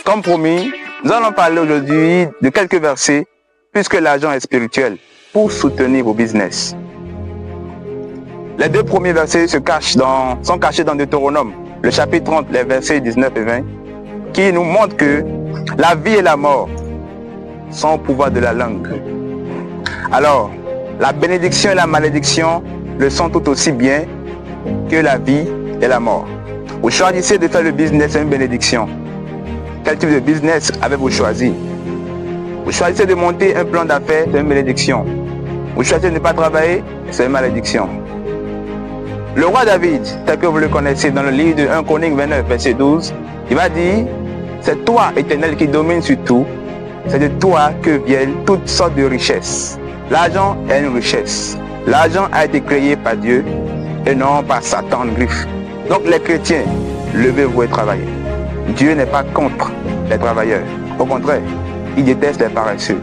Comme promis, nous allons parler aujourd'hui de quelques versets, puisque l'argent est spirituel, pour soutenir vos business. Les deux premiers versets sont cachés dans Deutéronome, le chapitre 30, les versets 19 et 20, qui nous montrent que la vie et la mort sont au pouvoir de la langue. Alors, la bénédiction et la malédiction le sont tout aussi bien que la vie et la mort. Vous choisissez de faire le business, c'est une bénédiction. Quel type de business avez-vous choisi? Vous choisissez de monter un plan d'affaires, c'est une bénédiction. Vous choisissez de ne pas travailler, c'est une malédiction. Le roi David, tel que vous le connaissez dans le livre de 1 Chroniques 29, verset 12, il va dire, c'est toi, Éternel, qui domine sur tout. C'est de toi que viennent toutes sortes de richesses. L'argent est une richesse. L'argent a été créé par Dieu et non par Satan en griffe. Donc les chrétiens, levez-vous et travaillez. Dieu n'est pas contre les travailleurs. Au contraire, il déteste les paresseux.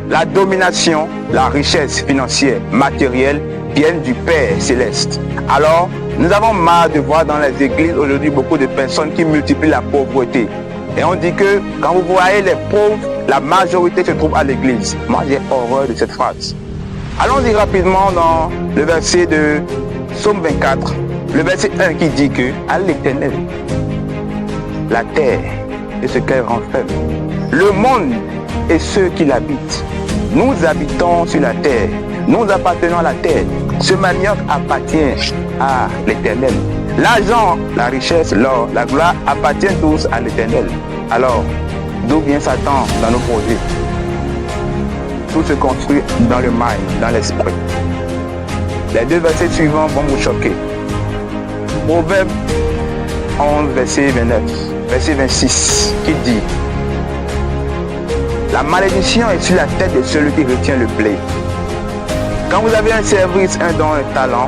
La domination, la richesse financière, matérielle, viennent du Père Céleste. Alors, nous avons marre de voir dans les églises aujourd'hui beaucoup de personnes qui multiplient la pauvreté. Et on dit que quand vous voyez les pauvres, la majorité se trouve à l'église. Moi, j'ai horreur de cette phrase. Allons-y rapidement dans le verset de Psaume 24, le verset 1 qui dit que à l'Éternel, la terre et ce qu'elle renferme, le monde et ceux qui l'habitent. Nous habitons sur la terre, nous appartenons à la terre. Ce manioc appartient à l'Éternel. L'argent, la richesse, l'or, la gloire appartiennent tous à l'Éternel. Alors, d'où vient Satan dans nos projets? Tout se construit dans le mind, dans l'esprit. Les deux versets suivants vont vous choquer. Proverbe 11, verset 29, verset 26, qui dit: la malédiction est sur la tête de celui qui retient le blé. Quand vous avez un service, un don, un talent,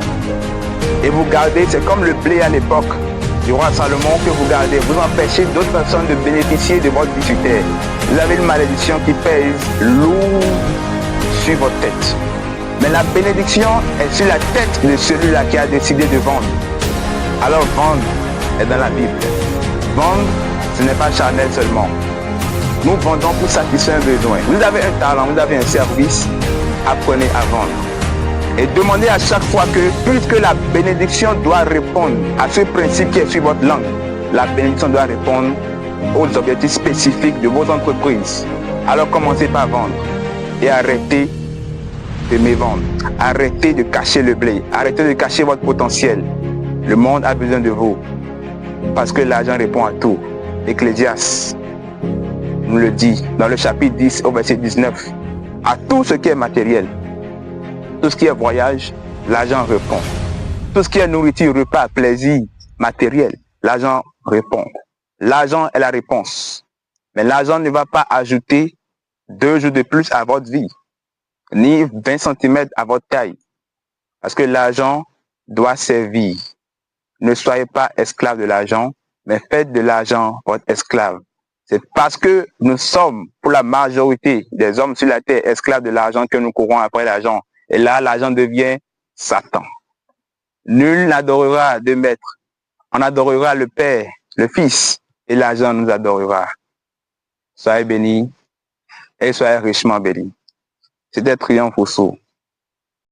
et vous gardez, c'est comme le blé à l'époque du roi Salomon que vous gardez, vous empêchez d'autres personnes de bénéficier de votre vie sur terre. Vous avez une malédiction qui pèse lourd sur votre tête. Mais la bénédiction est sur la tête de celui-là qui a décidé de vendre. Alors vendre est dans la Bible. Vendre, ce n'est pas charnel seulement. Nous vendons pour satisfaire un besoin. Vous avez un talent, vous avez un service, apprenez à vendre. Et demandez à chaque fois que, puisque la bénédiction doit répondre à ce principe qui est sur votre langue, la bénédiction doit répondre aux objectifs spécifiques de vos entreprises. Alors commencez par vendre et arrêtez de mévendre. Arrêtez de cacher le blé. Arrêtez de cacher votre potentiel. Le monde a besoin de vous parce que l'argent répond à tout. Ecclésiaste nous le dit dans le chapitre 10 au verset 19. À tout ce qui est matériel, tout ce qui est voyage, l'argent répond. Tout ce qui est nourriture, repas, plaisir, matériel, l'argent répond. L'argent est la réponse. Mais l'argent ne va pas ajouter 2 jours de plus à votre vie, ni 20 cm à votre taille. Parce que l'argent doit servir. Ne soyez pas esclave de l'argent, mais faites de l'argent votre esclave. C'est parce que nous sommes, pour la majorité des hommes sur la terre, esclaves de l'argent que nous courons après l'argent. Et là, l'argent devient Satan. Nul n'adorera deux maîtres. On adorera le Père, le Fils, et l'argent nous adorera. Soyez bénis et soyez richement bénis. C'était Triomphe Rousseau.